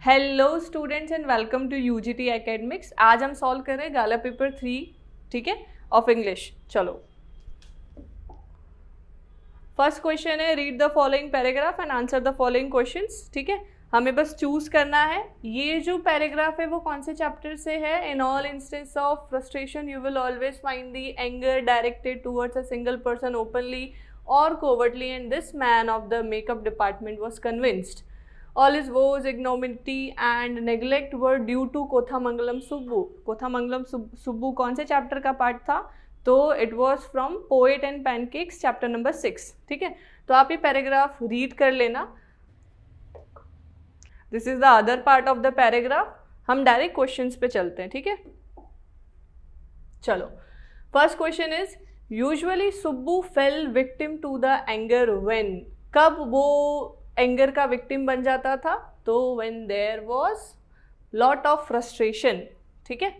Hello students and welcome to UGT academics. आज हम solve कर रहे हैं गाला पेपर 3, ठीक है, ऑफ इंग्लिश। चलो, फर्स्ट क्वेश्चन है read the following paragraph and answer the following questions. ठीक है, हमें बस चूज करना है। ये जो पैराग्राफ है वो कौन से चैप्टर से है? In all instance of frustration you will always find the anger directed towards a single person openly or covertly, and this man of the makeup department was convinced all his woes, ignominy and neglect were due to Kothamangalam Subbu. Kothamangalam Subbu कौन से chapter का part था? तो it was from poet and pancakes chapter number 6। ठीक है, तो आप ये पैराग्राफ रीड कर लेना। This is the other part of the paragraph. हम डायरेक्ट क्वेश्चंस पे चलते हैं। ठीक है, चलो, first question is usually Subbu fell victim to the anger when. कब वो एंगर का विक्टिम बन जाता था? तो when there was lot of frustration. ठीक है,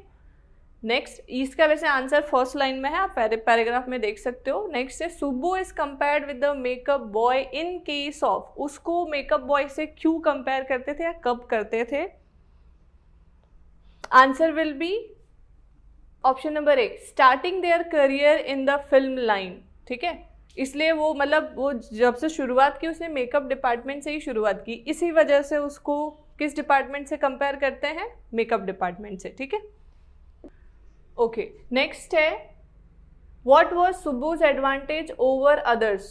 नेक्स्ट, इसका वैसे आंसर फर्स्ट लाइन में है, आप पैराग्राफ में देख सकते हो। नेक्स्ट है Subbu is compared with the makeup boy in case of. उसको मेकअप बॉय से क्यों कंपेयर करते थे या कब करते थे? Answer will be option number 1, starting their career in the film line. ठीक है, इसलिए वो मतलब वो जब से शुरुआत की उसने मेकअप डिपार्टमेंट से ही शुरुआत की, इसी वजह से उसको किस डिपार्टमेंट से कंपेयर करते हैं? मेकअप डिपार्टमेंट से। ठीक है, ओके, नेक्स्ट है what was Subbu's advantage over others.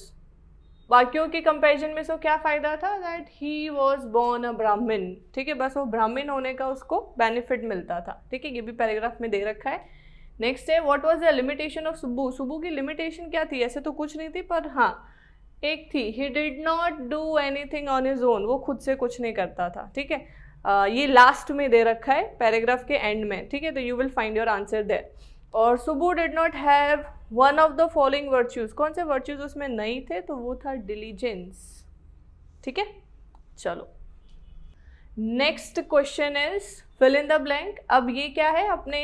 बाकियों के कंपैरिजन में से क्या फायदा था? That he was born a Brahmin. ठीक है, बस वो ब्राह्मण होने का उसको बेनिफिट मिलता था। ठीक है, ये भी पैराग्राफ में दे रखा है। नेक्स्ट है what was the limitation of Subbu. Subbu की लिमिटेशन क्या थी? ऐसे तो कुछ नहीं थी, पर हाँ एक थी, he did not do anything on his own. वो खुद से कुछ नहीं करता था। ठीक है, ये लास्ट में दे रखा है पैराग्राफ के एंड में। ठीक है, तो you will find your answer there. और Subbu did not have one of the following virtues. कौन से वर्च्यूज उसमें नहीं थे? तो वो था डिलीजेंस। ठीक है, चलो, next question is fill in the blank. अब ये क्या है? अपने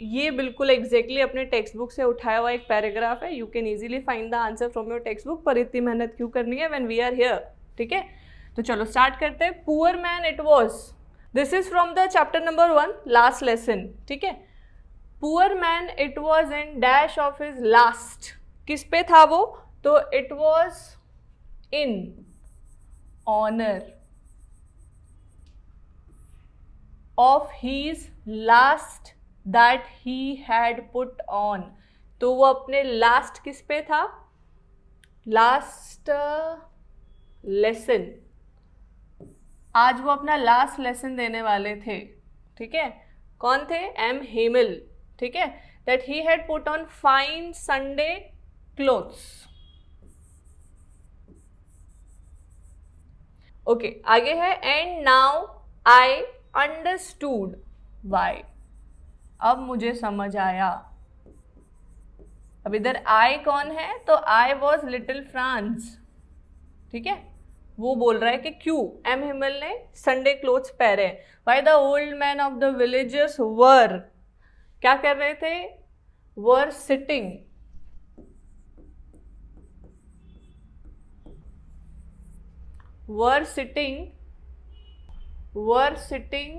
ये बिल्कुल एग्जैक्टली अपने टेक्स्ट बुक से उठाया हुआ एक पैराग्राफ है। You can easily find the answer from your text book, पर इतनी मेहनत क्यों करनी है व्हेन वी आर हियर। ठीक है, तो चलो स्टार्ट करते हैं। Poor man it was, this is from the chapter number 1 last lesson. ठीक है, poor man it was in dash of his last. किस पे था वो? तो it was in honour of his last that he had put on। तो वो अपने लास्ट किस पे था? Last lesson. आज वो अपना लास्ट लेसन देने वाले थे। ठीक है, कौन थे? M Hamel. ठीक है, that he had put on fine Sunday clothes. Okay, आगे है and now I understood why. अब मुझे समझ आया। अब इधर आई कौन है? तो आई वॉज लिटिल फ्रांस। ठीक है, वो बोल रहा है कि क्यों एम हिमल ने संडे क्लोथ्स पहने। Why the old man of the villages were, क्या कर रहे थे? Were sitting, were sitting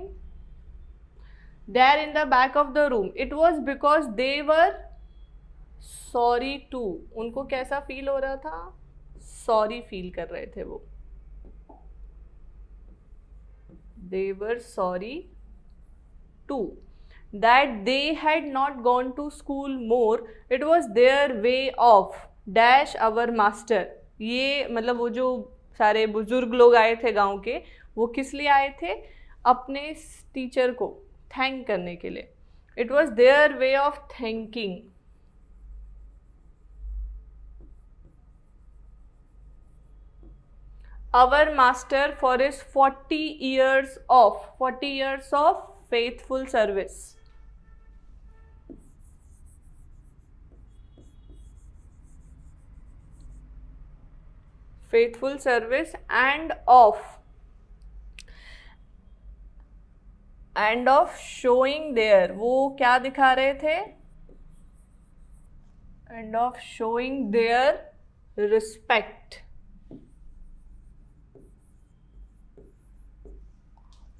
there in the back of the room। it was because they were sorry too। उनको कैसा फील हो रहा था? सॉरी फील कर रहे थे वो। they were sorry too that they had not gone to school more। it was their way of dash our master। ये मतलब वो जो सारे बुजुर्ग लोग आए थे गांव के, वो किस लिए आए थे? अपने टीचर को थैंक करने के लिए। It was their way of thanking. Our master for his 40 years of faithful service. Faithful service and of showing their. वो क्या दिखा रहे थे? And of showing their respect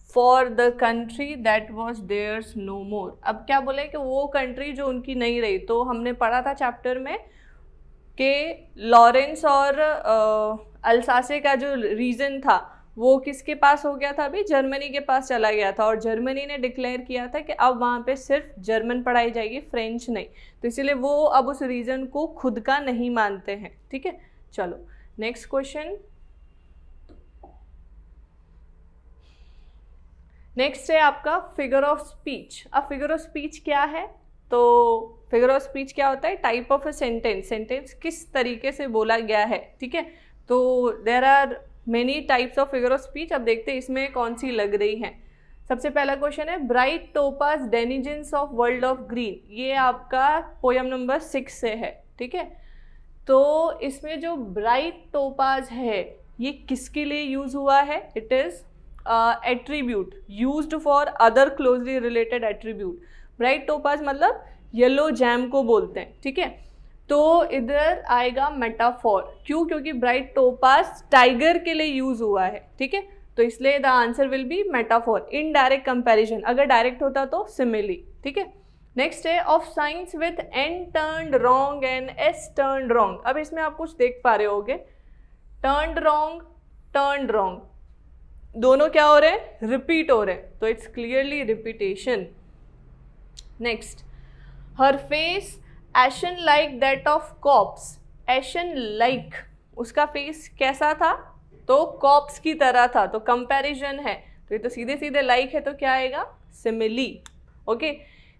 for the country that was theirs no more. अब क्या बोले कि वो कंट्री जो उनकी नहीं रही, तो हमने पढ़ा था चैप्टर में कि लॉरेंस और अल्सासे का जो रीजन था वो किसके पास हो गया था, अभी जर्मनी के पास चला गया था, और जर्मनी ने डिक्लेयर किया था कि अब वहाँ पे सिर्फ जर्मन पढ़ाई जाएगी, फ्रेंच नहीं। तो इसीलिए वो अब उस रीजन को खुद का नहीं मानते हैं। ठीक है, चलो नेक्स्ट क्वेश्चन। नेक्स्ट है आपका फिगर ऑफ स्पीच। अब फिगर ऑफ स्पीच क्या है? तो फिगर ऑफ स्पीच क्या होता है? Type of a sentence, sentence किस तरीके से बोला गया है। ठीक है, तो there are many types of figure of speech. अब देखते हैं इसमें कौन सी लग रही है। सबसे पहला क्वेश्चन है bright topaz denizens of world of green. ये आपका पोयम नंबर 6 से है। ठीक है, तो इसमें जो ब्राइट टोपाज है ये किसके लिए यूज हुआ है? It is attribute used for other closely related attribute. Bright topaz मतलब येलो जैम को बोलते हैं। ठीक है, तो इधर आएगा मेटाफॉर। क्यों? क्योंकि ब्राइट टोपाज टाइगर के लिए यूज हुआ है। ठीक है, तो इसलिए the answer will B metaphor. Indirect comparison, अगर डायरेक्ट होता तो सिमिली। ठीक है, नेक्स्ट है of science with an turned wrong and S turned wrong. अब इसमें आप कुछ देख पा रहे होगे, टर्न्ड रॉन्ग दोनों क्या हो रहे हैं? रिपीट हो रहे हैं, तो it's clearly repetition. Next, her face ashen like that of corpse. Ashen like, उसका फेस कैसा था? तो कॉप्स की तरह था, तो कंपैरिजन है, तो ये तो सीधे सीधे लाइक है, तो क्या आएगा? Simile. Okay,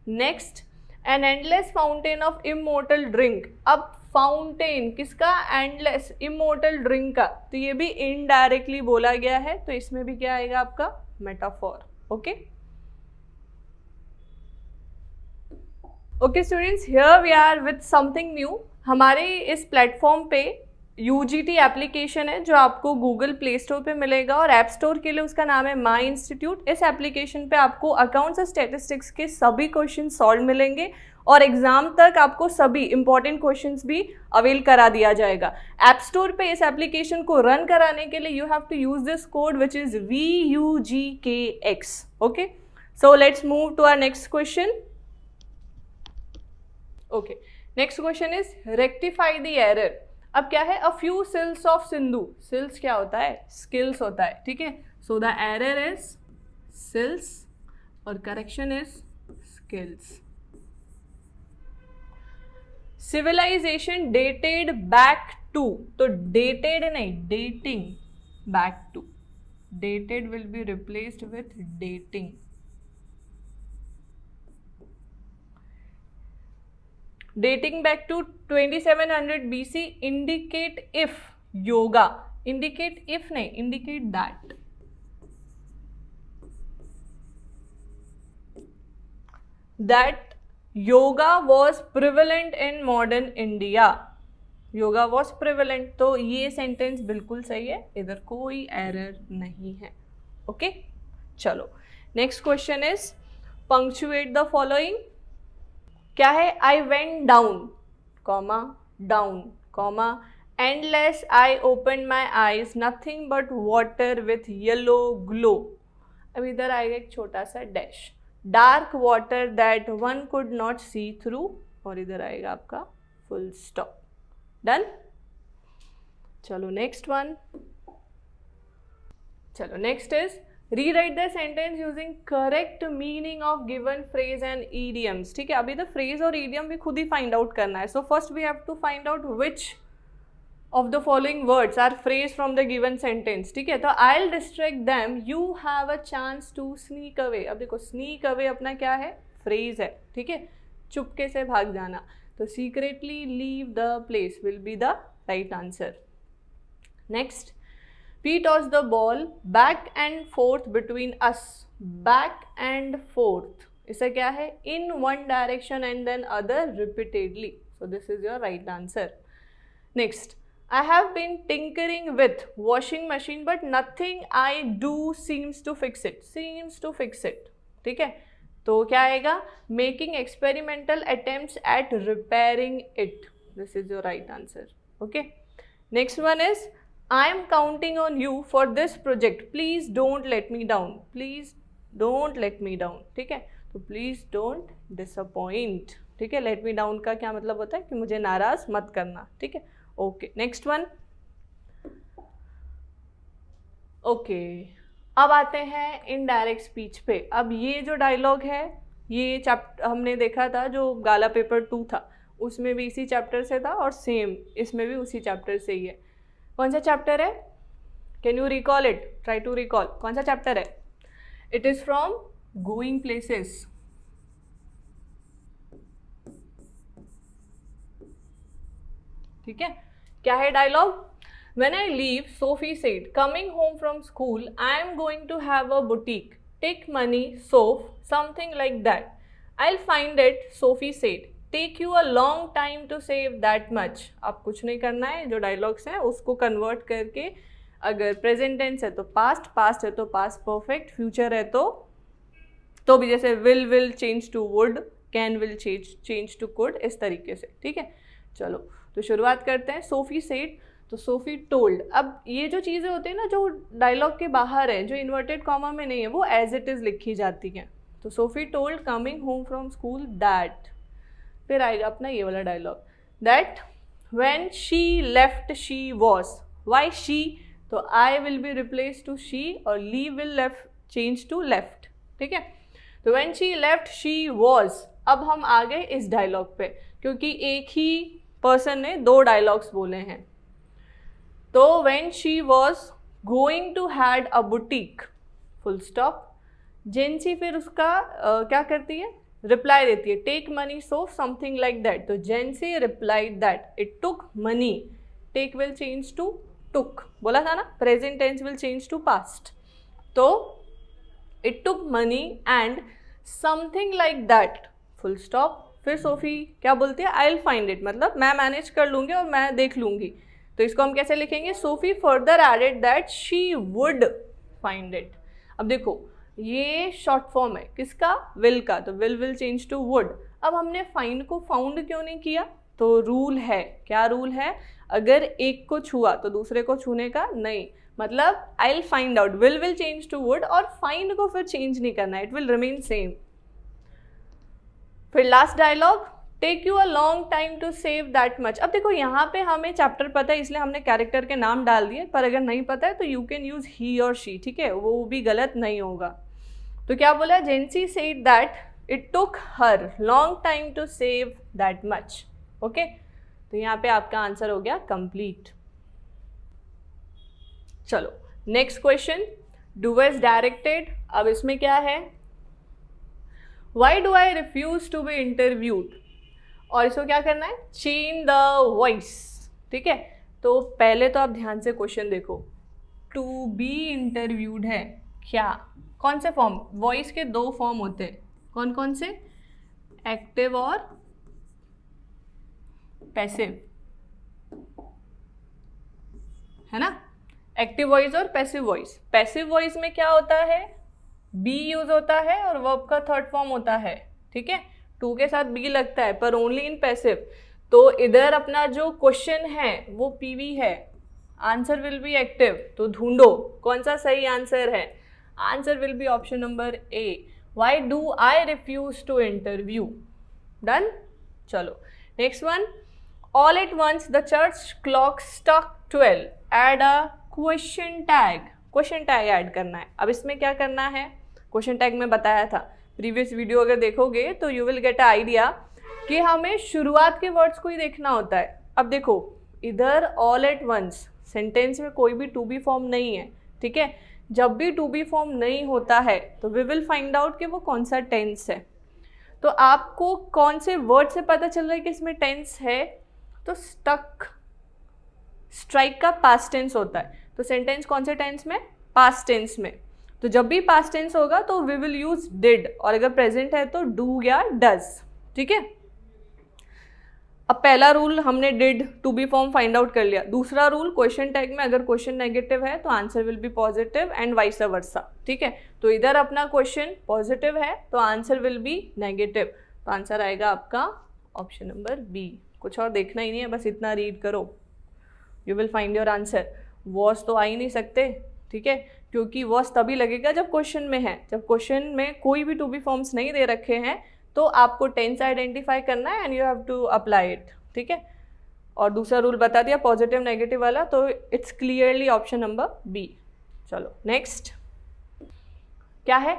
next, an endless fountain of immortal drink. अब फाउंटेन किसका? एंडलेस, इमोर्टल ड्रिंक का, तो ये भी इनडायरेक्टली बोला गया है, तो इसमें भी क्या आएगा आपका? Metaphor. Okay okay students, here we are with something new. हमारे इस प्लेटफॉर्म पे UGT एप्लीकेशन है जो आपको गूगल प्ले स्टोर पे मिलेगा, और ऐप स्टोर के लिए उसका नाम है माई इंस्टीट्यूट। इस एप्लीकेशन पे आपको अकाउंट्स और स्टैटिस्टिक्स के सभी क्वेश्चन सॉल्व मिलेंगे, और एग्जाम तक आपको सभी इंपॉर्टेंट क्वेश्चंस भी अवेल करा दिया जाएगा। ऐप स्टोर पे इस एप्लीकेशन को रन कराने के लिए you have to use this code which is VUGKX। Okay, so let's move to our next question. Okay, next question is rectify the error. अब क्या है? A few sills of Sindhu. Sills क्या होता है? स्किल्स होता है। ठीक है, so the error is sills और correction is skills. Civilization dated back to, तो डेटेड नहीं, dating back to, dated will be replaced with dating. dating back to 2700 BC indicate if yoga, indicate if नहीं, indicate that yoga was prevalent in modern India। Yoga was prevalent, तो ये sentence बिल्कुल सही है, इधर कोई एरर नहीं है। ओके, चलो next question is punctuate the following. क्या है? I went down, comma down, comma endless I open my eyes, nothing but water with yellow glow. अब इधर आएगा एक छोटा सा dash, dark water that one could not see through, और इधर आएगा आपका फुल स्टॉप। डन। चलो नेक्स्ट वन। चलो next is rewrite the sentence using correct meaning of given phrase and idioms। ठीक है, अभी तो phrase और idiom भी खुद ही find out करना है। So first we have to find out which of the following words are phrase from the given sentence। ठीक है, तो I'll distract them, you have a chance to sneak away। अब देखो sneak away अपना क्या है? phrase है। ठीक है, चुपके से भाग जाना, तो secretly leave the place will be the right answer। Next, we toss the ball back and forth between us। back and forth इसे क्या है? in one direction and then other repeatedly, so this is your right answer। next, I have been tinkering with washing machine but nothing I do seems to fix it। seems to fix it, ठीक है, तो क्या आएगा? making experimental attempts at repairing it, this is your right answer। okay, next one is I am counting on you for this project, please don't let me down। please don't let me down, ठीक है। तो please don't disappoint, ठीक है। Let me down का क्या मतलब होता है कि मुझे नाराज मत करना, ठीक है। Okay, next one. ओके, अब आते हैं इनडायरेक्ट स्पीच पे। अब ये जो डायलॉग है, ये चैप्टर हमने देखा था जो गाला पेपर 2 था, उसमें भी इसी चैप्टर से था और सेम इसमें भी उसी चैप्टर से ही है। कौन सा चैप्टर है? Can you recall it? Try to recall, कौन सा चैप्टर है? It is from Going Places, ठीक है। क्या है dialogue? When I leave, Sophie said, coming home from school, I am going to have a boutique. Take money, Soph, something like that. I'll find it, Sophie said. Take you a long time to save that much. अब कुछ नहीं करना है, जो dialogues हैं उसको convert करके, अगर प्रेजेंट टेंस है तो पास्ट, पास्ट है तो पास्ट परफेक्ट, फ्यूचर है तो भी जैसे will change to would, can will change to could, इस तरीके से, ठीक है। चलो तो शुरुआत करते हैं। सोफी सेड, तो सोफी टोल्ड। अब ये जो चीज़ें होती हैं ना जो डायलॉग के बाहर है, जो इन्वर्टेड कॉमा में नहीं है, वो एज इट इज़ लिखी जाती हैं। तो Sophie told coming home from school that, फिर आएगा अपना ये वाला dialogue, that when she left she was, why she, तो I will be replace to she और leave will left change to left, ठीक है। तो when she left she was, अब हम आ गए इस डायलॉग पे, क्योंकि एक ही पर्सन ने दो डायलॉग्स बोले हैं। तो when she was going to had a boutique, full stop, जेंसी फिर उसका क्या करती है? रिप्लाई देती है, take money so something like that. तो Jency replied that it took money, take will change to took, बोला था ना, present tense will change to past. तो it took money and something like that, full stop. फिर Sophie क्या बोलती है? आई will find it, मतलब मैं मैनेज कर लूँगी और मैं देख लूँगी। तो इसको हम कैसे लिखेंगे? Sophie further added that she would find it. अब देखो ये शॉर्ट फॉर्म है किसका? विल का, तो विल चेंज टू वुड। अब हमने फाइंड को फाउंड क्यों नहीं किया? तो रूल है, क्या रूल है? अगर एक को छुआ तो दूसरे को छूने का नहीं, मतलब I will find out, will change to would और फाइंड को फिर चेंज नहीं करना, इट विल रिमेन सेम। फिर last dialogue, take you a long time to save that much. अब देखो यहाँ पे हमें चैप्टर पता है इसलिए हमने कैरेक्टर के नाम डाल दिए, पर अगर नहीं पता है तो यू कैन यूज ही और शी, ठीक है, वो भी गलत नहीं होगा। तो क्या बोला? Jency said that it took her long time to save that much, okay. तो यहाँ पे आपका आंसर हो गया कंप्लीट। चलो next question, do as directed. अब इसमें क्या है? Why do I refuse to be interviewed, और इसको क्या करना है? चेंज द वॉइस, ठीक है। तो पहले तो आप ध्यान से क्वेश्चन देखो, टू बी इंटरव्यूड है क्या, कौन से फॉर्म? वॉइस के दो फॉर्म होते हैं, कौन कौन से? एक्टिव और पैसिव, है ना, एक्टिव वॉइस और पैसिव वॉइस। पैसिव वॉइस में क्या होता है? बी यूज होता है और वर्ब का थर्ड फॉर्म होता है, ठीक है, टू के साथ बी लगता है, पर ओनली इन पैसिव। तो इधर अपना जो क्वेश्चन है वो पीवी है, आंसर विल बी एक्टिव, तो ढूंढो कौन सा सही आंसर है। Answer will be option number A, why do I refuse to interview. Done. चलो next one, all at once the church clock struck 12, add a question tag. Question tag add करना है। अब इसमें क्या करना है? क्वेश्चन टैग में बताया था, प्रीवियस वीडियो अगर देखोगे तो you will get a idea कि हमें शुरुआत के वर्ड्स को ही देखना होता है। अब देखो इधर ऑल एट वंस सेंटेंस में कोई भी टू बी फॉर्म नहीं है, ठीक है। जब भी टू बी फॉर्म नहीं होता है तो वी विल फाइंड आउट कि वो कौन सा टेंस है। तो आपको कौन से वर्ड से पता चल रहा है कि इसमें टेंस है? तो स्टक, स्ट्राइक का पास्ट टेंस होता है, तो सेंटेंस कौन से टेंस में? पास्ट टेंस में। तो जब भी पास्ट टेंस होगा तो वी विल यूज डिड, और अगर प्रेजेंट है तो डू या डज, ठीक है। अब पहला रूल हमने did to be form find out कर लिया। दूसरा रूल, क्वेश्चन टैग में अगर क्वेश्चन नेगेटिव है तो answer will B positive and vice versa, ठीक है। तो इधर अपना क्वेश्चन पॉजिटिव है तो आंसर विल बी नेगेटिव, तो आंसर आएगा आपका ऑप्शन नंबर बी। कुछ और देखना ही नहीं है, बस इतना रीड करो, you will find your answer. Was तो आ ही नहीं सकते, ठीक है, क्योंकि वॉज तभी लगेगा जब क्वेश्चन में है। जब क्वेश्चन में कोई भी टू बी फॉर्म्स नहीं दे रखे हैं तो आपको टेंस आइडेंटिफाई करना है and you have to apply it, ठीक है। और दूसरा रूल बता दिया पॉजिटिव नेगेटिव वाला, तो it's clearly option number B. चलो नेक्स्ट क्या है,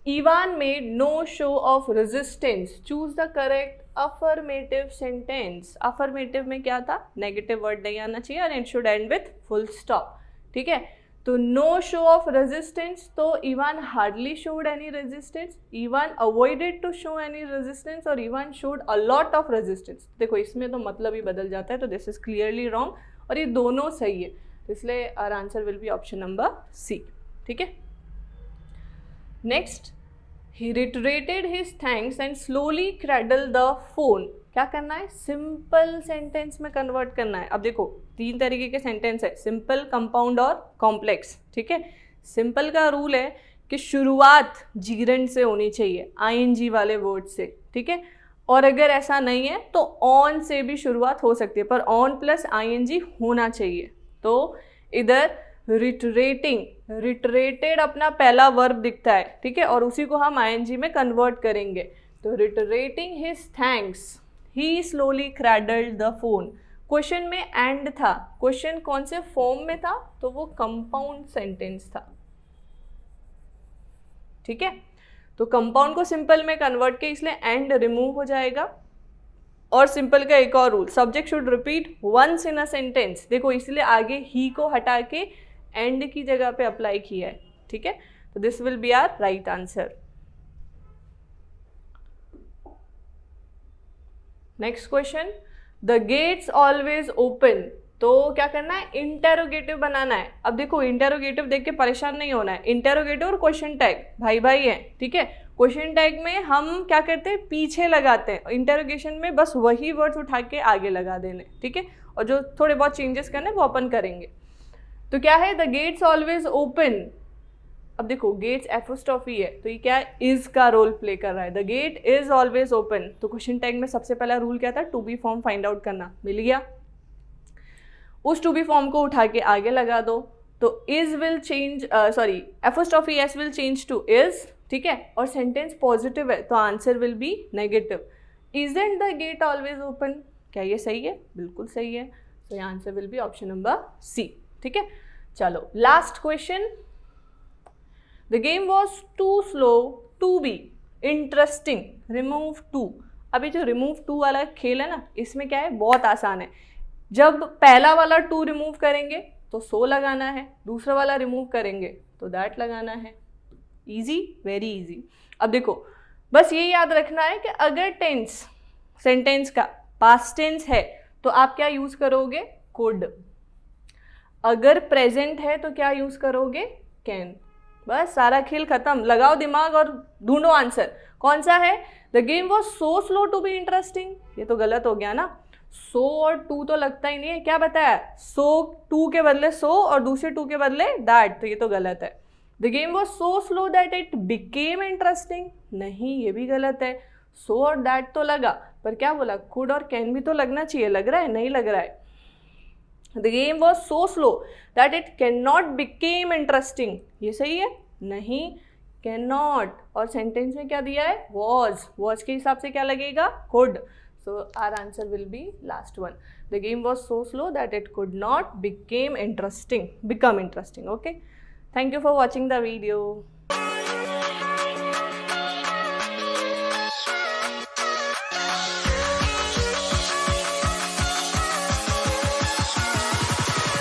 Ivan made no show of resistance, choose the correct affirmative sentence. Affirmative में क्या था, नेगेटिव वर्ड नहीं आना चाहिए और it should end with full stop, ठीक है। तो नो शो ऑफ रेजिस्टेंस, तो Ivan hardly showed any resistance, Ivan avoided to show any resistance और Ivan showed a lot of resistance. देखो इसमें तो मतलब ही बदल जाता है, तो दिस इज क्लियरली रॉन्ग और ये दोनों सही है, इसलिए our answer will be option number C, ठीक है। Next, he reiterated his thanks and slowly cradled the phone। क्या करना है, सिंपल सेंटेंस में कन्वर्ट करना है। अब देखो 3 तरीके के सेंटेंस है, सिंपल, कंपाउंड और कॉम्प्लेक्स, ठीक है। सिंपल का रूल है कि शुरुआत जीरेंड से होनी चाहिए, आईएनजी वाले वर्ड से, ठीक है। और अगर ऐसा नहीं है तो ऑन से भी शुरुआत हो सकती है, पर ऑन प्लस आईएनजी होना चाहिए। तो इधर रिटरेटिंग, रिटरेटेड अपना पहला वर्ब दिखता है, ठीक है, और उसी को हम आईएनजी में कन्वर्ट करेंगे। तो reiterating his thanks he slowly cradled the phone. Question में एंड था, क्वेश्चन कौन से फॉर्म में था, तो वो कंपाउंड सेंटेंस था, ठीक है। तो कंपाउंड को सिंपल में कन्वर्ट के इसलिए एंड रिमूव हो जाएगा। और सिंपल का एक और rule, subject should repeat once in a sentence. देखो इसलिए आगे ही को हटा के एंड की जगह पे अप्लाई किया है, ठीक है। तो this will be our right answer. Next question, the gates always open. तो क्या करना है, इंटेरोगेटिव बनाना है। अब देखो इंटेरोगेटिव देख के परेशान नहीं होना है, इंटेरोगेटिव और क्वेश्चन टैग भाई भाई है, ठीक है। क्वेश्चन टैग में हम क्या करते हैं, पीछे लगाते हैं, इंटेरोगेशन में बस वही वर्ड्स उठा के आगे लगा देने, ठीक है। और जो थोड़े बहुत चेंजेस करने वो अपन करेंगे। तो क्या है, द गेट्स ऑलवेज ओपन। अब देखो गेट्स एपोस्ट्रोफी है, तो ये क्या इज का रोल प्ले कर रहा है, the gate is always open. तो क्वेश्चन टैग में सबसे पहला रूल क्या था, to be form find out करना, मिल गया। उस टू बी फॉर्म को उठा के आगे लगा दो, तो is will change, sorry apostrophe s will change to is, ठीक है। और सेंटेंस पॉजिटिव है तो answer will be negative. Isn't the gate always open, क्या ये सही है, बिल्कुल सही है। तो ये answer will be option number C, ठीक है। चलो last question, the game was too slow to be interesting, remove too. अभी जो रिमूव टू वाला खेल है ना, इसमें क्या है, बहुत आसान है। जब पहला वाला टू रिमूव करेंगे तो सो लगाना है, दूसरा वाला रिमूव करेंगे तो दैट लगाना है। Easy, very easy. अब देखो बस ये याद रखना है कि अगर टेंस सेंटेंस का पास्ट टेंस है तो आप क्या यूज करोगे, कुड। अगर प्रेजेंट है तो क्या यूज करोगे, कैन। बस सारा खेल खत्म, लगाओ दिमाग और ढूंढो आंसर कौन सा है। The game was so slow to be interesting, ये तो गलत हो गया ना, सो और टू तो लगता ही नहीं है, क्या बताया, सो टू के बदले सो और दूसरे टू के बदले दैट, तो ये तो गलत है। The game was so slow that it became interesting, नहीं ये भी गलत है। सो और दैट तो लगा, पर क्या बोला, कुड और कैन भी तो लगना चाहिए, लग रहा है, नहीं लग रहा है। The game was so slow that it can not became interesting, ये सही है, नहीं, कैन नॉट। और सेंटेंस में क्या दिया है, वॉज के हिसाब से क्या लगेगा, could. So our answer will be last one. The game was so slow that it could not become interesting. Okay. Thank you for watching the video.